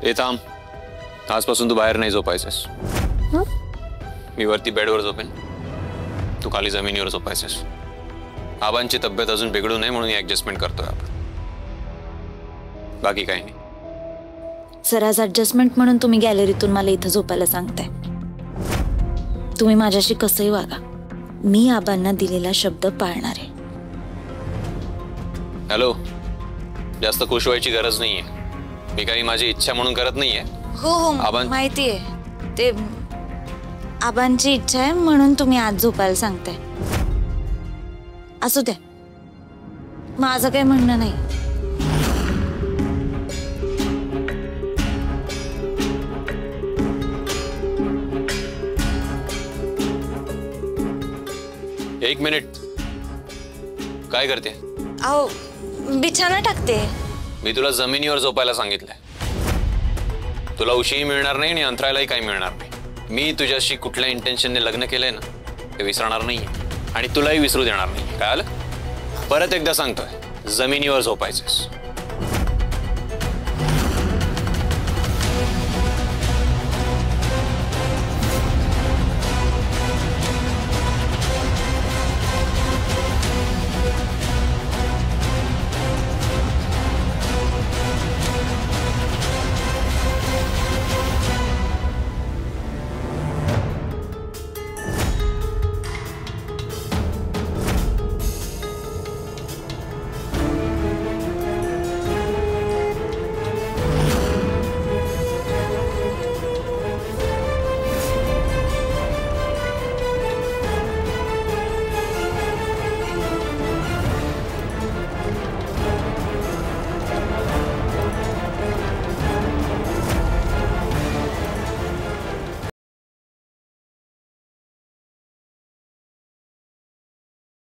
ए थांब, आजपासून तू बाहेर नाही झोपायचंस. मी वरती बेडवर झोपेन, तू खाली जमिनीवर झोपायचंस. आबांची तब्येत अजून बिघडू नये म्हणून ऍडजस्टमेंट करतोय आपण, बाकी काही नाही. सर आज ऍडजस्टमेंट म्हणून तुम्ही गॅलरीतून मला इथं झोपायला सांगताय. तुम्ही माझ्याशी कसंही वागा, मी आबांना दिलेला शब्द पाळणार आहे. हॅलो, जास्त खुश व्हायची गरज नाहीये. मी काही माझी इच्छा म्हणून करत नाहीये. हो हो माहिती आहे, ते आबांची इच्छा आहे म्हणून तुम्ही आज झोपायला सांगताय. असू द्या, माझं काही म्हणणं नाही. एक मिनिट, काय करते? अहो बिछाना टाकते. मी तुला जमिनीवर झोपायला सांगितलंय. तुला उशीही मिळणार नाही आणि अंतरायलाही काही मिळणार नाही. मी तुझ्याशी कुठल्या इंटेन्शनने लग्न केलंय ना ते विसरणार नाहीये आणि तुलाही विसरू देणार नाही. कळालं? परत एकदा सांगतोय, जमिनीवर झोपायचंस.